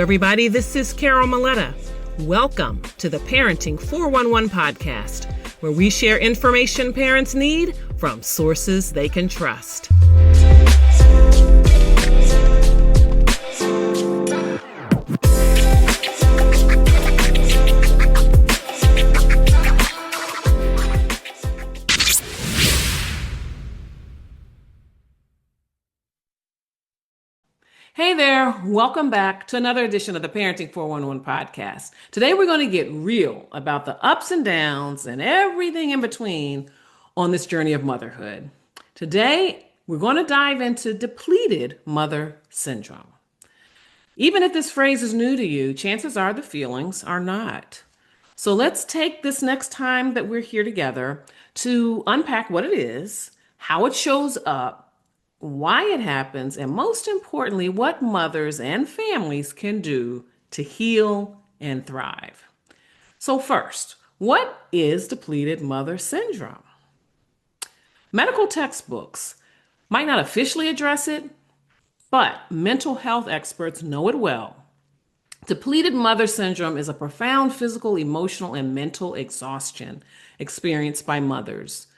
everybody. This is Carol Maletta. Welcome to the Parenting 411 podcast, where we share information parents need from sources they can trust. Hey there, welcome back to another edition of the Parenting 411 podcast. Today we're going to get real about the ups and downs and everything in between on this journey of motherhood. Today we're going to dive into depleted mother syndrome. Even if this phrase is new to you, chances are the feelings are not. So let's take this next time that we're here together to unpack what it is, how it shows up, why it happens, and most importantly, what mothers and families can do to heal and thrive. So first, what is depleted mother syndrome? Medical textbooks might not officially address it, but mental health experts know it well. Depleted mother syndrome is a profound physical, emotional, and mental exhaustion experienced by mothers,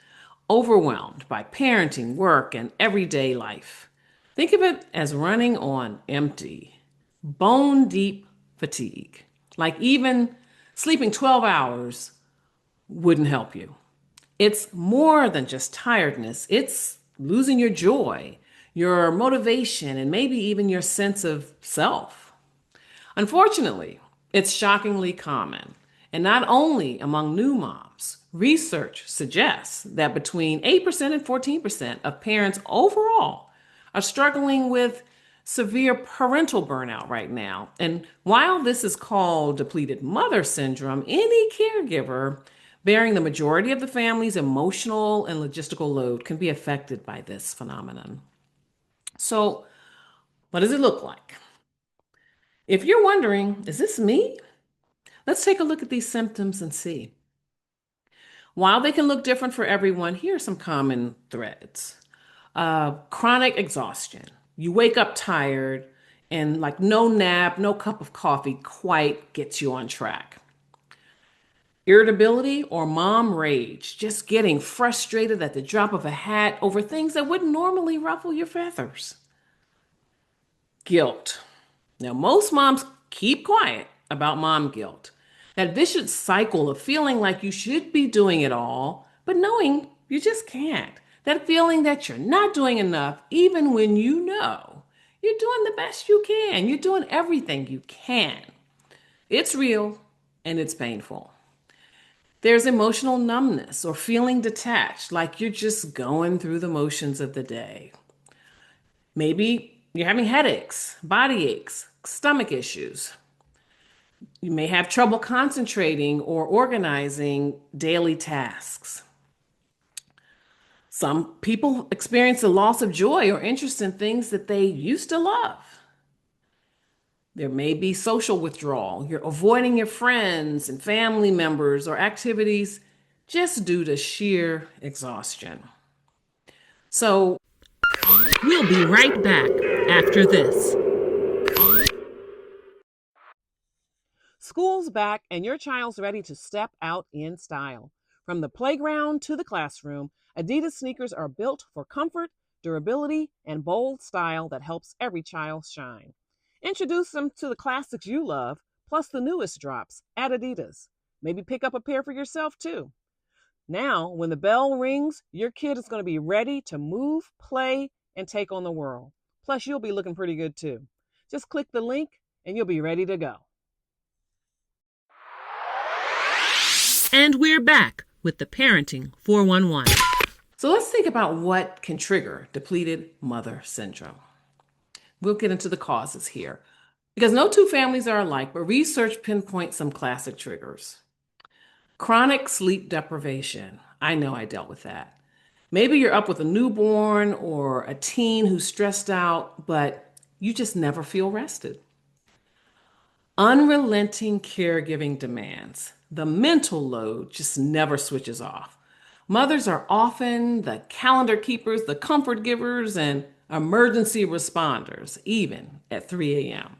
overwhelmed by parenting, work, and everyday life. Think of it as running on empty, bone-deep fatigue. Like even sleeping 12 hours wouldn't help you. It's more than just tiredness. It's losing your joy, your motivation, and maybe even your sense of self. Unfortunately, it's shockingly common, and not only among new moms. Research suggests that between 8% and 14% of parents overall are struggling with severe parental burnout right now. And while this is called depleted mother syndrome, any caregiver bearing the majority of the family's emotional and logistical load can be affected by this phenomenon. So, what does it look like? If you're wondering, is this me? Let's take a look at these symptoms and see. While they can look different for everyone, here are some common threads. Chronic exhaustion. You wake up tired and like no nap, no cup of coffee quite gets you on track. Irritability or mom rage, just getting frustrated at the drop of a hat over things that wouldn't normally ruffle your feathers. Guilt. Now, most moms keep quiet about mom guilt. That vicious cycle of feeling like you should be doing it all, but knowing you just can't. That feeling that you're not doing enough, even when you know you're doing the best you can. You're doing everything you can. It's real and it's painful. There's emotional numbness or feeling detached, like you're just going through the motions of the day. Maybe you're having headaches, body aches, stomach issues. You may have trouble concentrating or organizing daily tasks. Some people experience a loss of joy or interest in things that they used to love. There may be social withdrawal. You're avoiding your friends and family members or activities just due to sheer exhaustion. So, we'll be right back after this. School's back and your child's ready to step out in style. From the playground to the classroom, Adidas sneakers are built for comfort, durability, and bold style that helps every child shine. Introduce them to the classics you love, plus the newest drops at Adidas. Maybe pick up a pair for yourself too. Now, when the bell rings, your kid is going to be ready to move, play, and take on the world. Plus, you'll be looking pretty good too. Just click the link and you'll be ready to go. And we're back with the Parenting 411. So let's think about what can trigger depleted mother syndrome. We'll get into the causes here because no two families are alike, but research pinpoints some classic triggers. Chronic sleep deprivation. I know I dealt with that. Maybe you're up with a newborn or a teen who's stressed out, but you just never feel rested. Unrelenting caregiving demands. The mental load just never switches off. Mothers are often the calendar keepers, the comfort givers, and emergency responders, even at 3 a.m.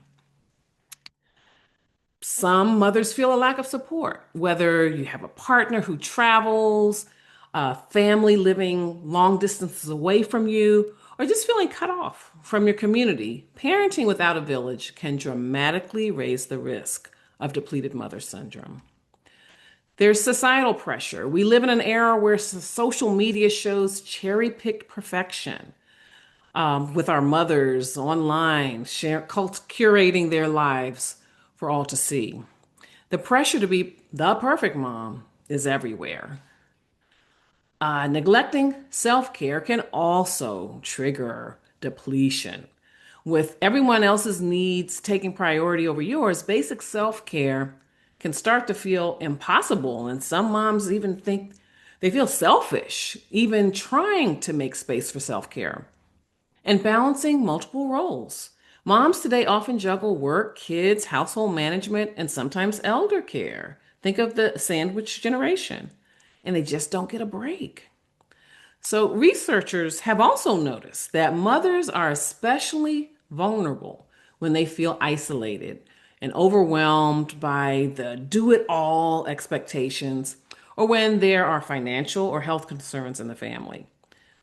Some mothers feel a lack of support, whether you have a partner who travels, a family living long distances away from you, or just feeling cut off from your community. Parenting without a village can dramatically raise the risk of depleted mother syndrome. There's societal pressure. We live in an era where social media shows cherry picked perfection, with our mothers online, curating their lives for all to see. The pressure to be the perfect mom is everywhere. Neglecting self care can also trigger depletion. With everyone else's needs taking priority over yours, basic self care can start to feel impossible. And some moms even think they feel selfish, even trying to make space for self care. And balancing multiple roles. Moms today often juggle work, kids, household management, and sometimes elder care. Think of the sandwich generation, and they just don't get a break. So, researchers have also noticed that mothers are especially vulnerable when they feel isolated and overwhelmed by the do it all expectations, or when there are financial or health concerns in the family.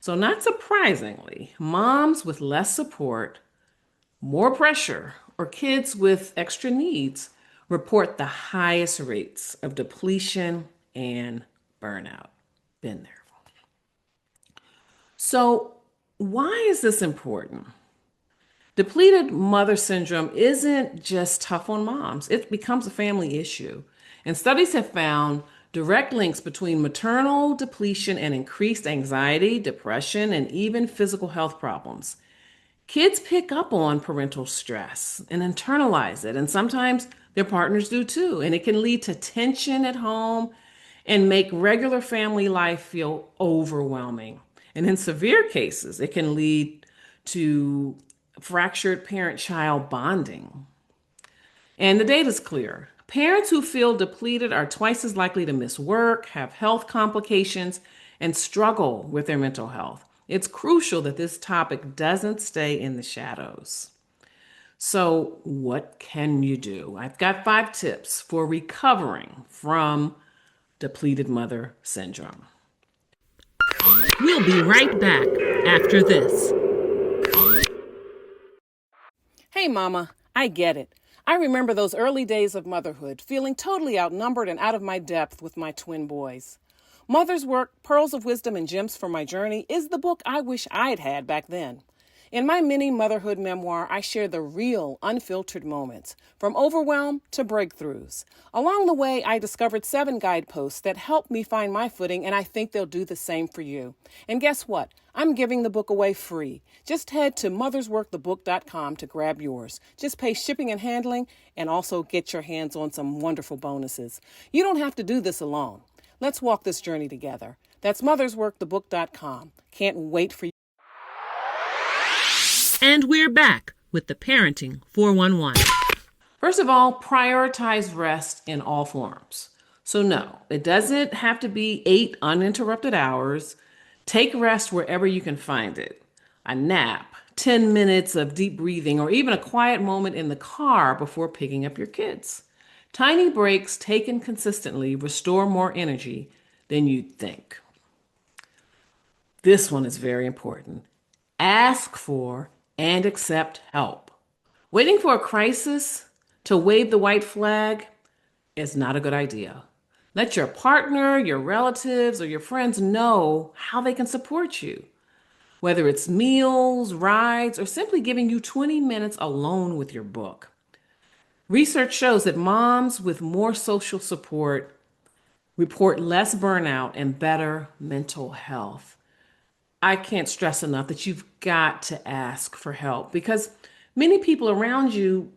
So, not surprisingly, moms with less support, more pressure, or kids with extra needs report the highest rates of depletion and burnout. Been there. So, why is this important? Depleted mother syndrome isn't just tough on moms, it becomes a family issue. And studies have found direct links between maternal depletion and increased anxiety, depression, and even physical health problems. Kids pick up on parental stress and internalize it, and sometimes their partners do too. And it can lead to tension at home and make regular family life feel overwhelming. And in severe cases, it can lead to fractured parent child bonding. And the data is clear. Parents who feel depleted are twice as likely to miss work, have health complications, and struggle with their mental health. It's crucial that this topic doesn't stay in the shadows. So, what can you do? I've got 5 tips for recovering from depleted mother syndrome. We'll be right back after this. Hey, Mama, I get it. I remember those early days of motherhood, feeling totally outnumbered and out of my depth with my twin boys. Mother's Work, Pearls of Wisdom and Gems for My Journey is the book I wish I'd had back then. In my mini motherhood memoir, I share the real, unfiltered moments, from overwhelm to breakthroughs. Along the way, I discovered 7 guideposts that helped me find my footing, and I think they'll do the same for you. And guess what? I'm giving the book away free. Just head to mothersworkthebook.com to grab yours. Just pay shipping and handling, and also get your hands on some wonderful bonuses. You don't have to do this alone. Let's walk this journey together. That's mothersworkthebook.com. Can't wait for you. And we're back with the Parenting 411. First of all, prioritize rest in all forms. So no, it doesn't have to be 8 uninterrupted hours. Take rest wherever you can find it. A nap, 10 minutes of deep breathing, or even a quiet moment in the car before picking up your kids. Tiny breaks taken consistently restore more energy than you'd think. This one is very important. Ask for and accept help. Waiting for a crisis to wave the white flag is not a good idea. Let your partner, your relatives, or your friends know how they can support you, whether it's meals, rides, or simply giving you 20 minutes alone with your book. Research shows that moms with more social support report less burnout and better mental health. I can't stress enough that you've got to ask for help, because many people around you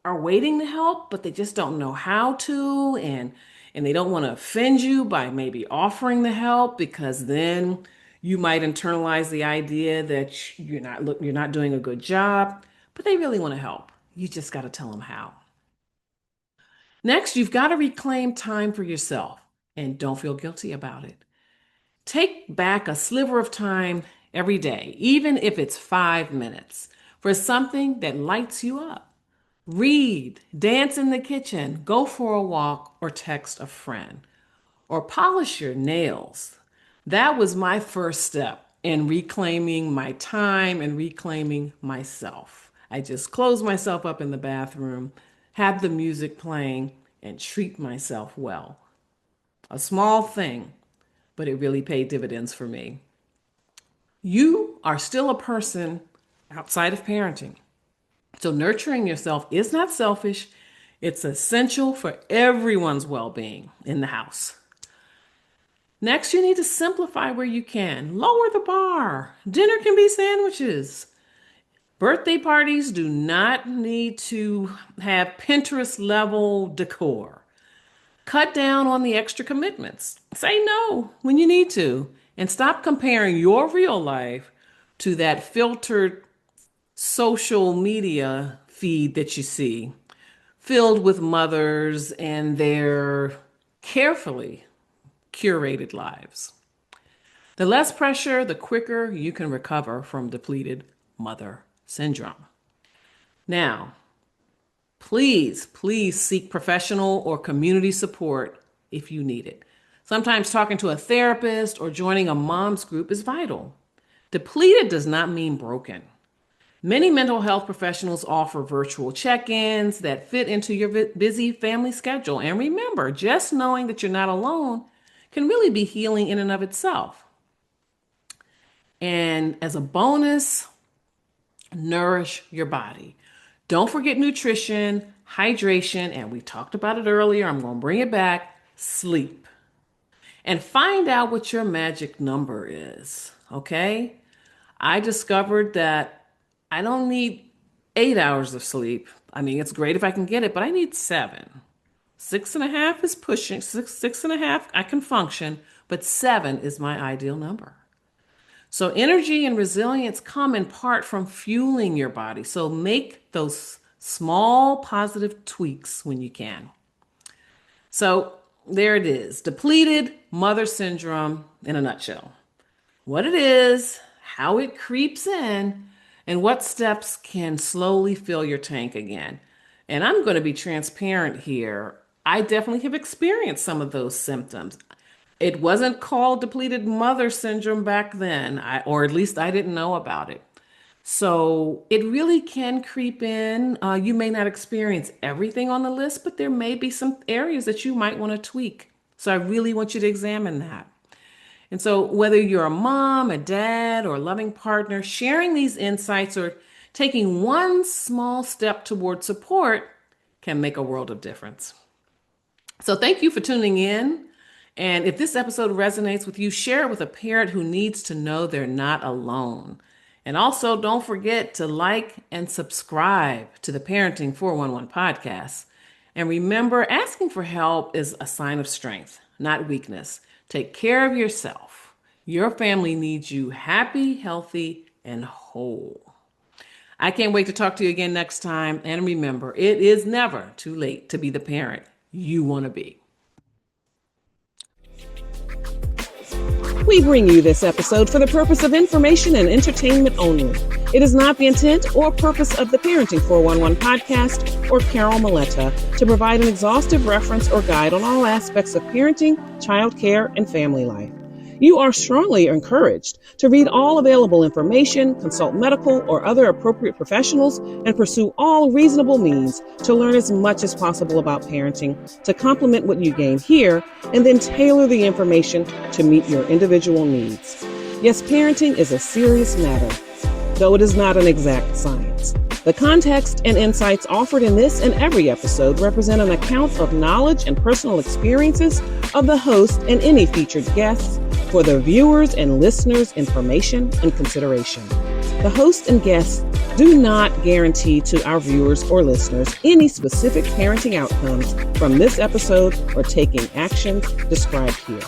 are waiting to help, but they just don't know how to, and they don't want to offend you by maybe offering the help, because then you might internalize the idea that you're not doing a good job, but they really want to help. You just got to tell them how. Next, you've got to reclaim time for yourself, and don't feel guilty about it. Take back a sliver of time every day, even if it's 5 minutes, for something that lights you up. Read, dance in the kitchen, go for a walk, or text a friend, or polish your nails. That was my first step in reclaiming my time and reclaiming myself. I just closed myself up in the bathroom, had the music playing, and treat myself well. A small thing, but it really paid dividends for me. You are still a person outside of parenting. So nurturing yourself is not selfish. It's essential for everyone's well-being in the house. Next, you need to simplify where you can. Lower the bar. Dinner can be sandwiches. Birthday parties do not need to have Pinterest level decor. Cut down on the extra commitments. Say no when you need to. And stop comparing your real life to that filtered social media feed that you see, filled with mothers and their carefully curated lives. The less pressure, the quicker you can recover from depleted mother syndrome. Now, please seek professional or community support if you need it. Sometimes talking to a therapist or joining a mom's group is vital. Depleted does not mean broken. Many mental health professionals offer virtual check-ins that fit into your busy family schedule. And remember, just knowing that you're not alone can really be healing in and of itself. And as a bonus, nourish your body. Don't forget nutrition, hydration, and we talked about it earlier. I'm going to bring it back. Sleep. And find out what your magic number is, okay? I discovered that I don't need 8 hours of sleep. I mean, it's great if I can get it, but I need 7. 6.5 is pushing. 6.5, I can function, but 7 is my ideal number. So energy and resilience come in part from fueling your body. So make those small positive tweaks when you can. So there it is. Depleted mother syndrome in a nutshell. What it is, how it creeps in, and what steps can slowly fill your tank again. And I'm going to be transparent here. I definitely have experienced some of those symptoms. It wasn't called depleted mother syndrome back then, or at least I didn't know about it. So it really can creep in. You may not experience everything on the list, but there may be some areas that you might want to tweak. So I really want you to examine that. And so whether you're a mom, a dad, or a loving partner, sharing these insights or taking one small step toward support can make a world of difference. So thank you for tuning in. And if this episode resonates with you, share it with a parent who needs to know they're not alone. And also don't forget to like and subscribe to the Parenting 411 podcast. And remember, asking for help is a sign of strength, not weakness. Take care of yourself. Your family needs you happy, healthy, and whole. I can't wait to talk to you again next time. And remember, it is never too late to be the parent you want to be. We bring you this episode for the purpose of information and entertainment only. It is not the intent or purpose of the Parenting 411 podcast or Carol Maletta to provide an exhaustive reference or guide on all aspects of parenting, childcare, and family life. You are strongly encouraged to read all available information, consult medical or other appropriate professionals, and pursue all reasonable means to learn as much as possible about parenting, to complement what you gain here, and then tailor the information to meet your individual needs. Yes, parenting is a serious matter, though it is not an exact science. The context and insights offered in this and every episode represent an account of knowledge and personal experiences of the host and any featured guests for the viewers' and listeners' information and consideration. The host and guests do not guarantee to our viewers or listeners any specific parenting outcomes from this episode or taking actions described here.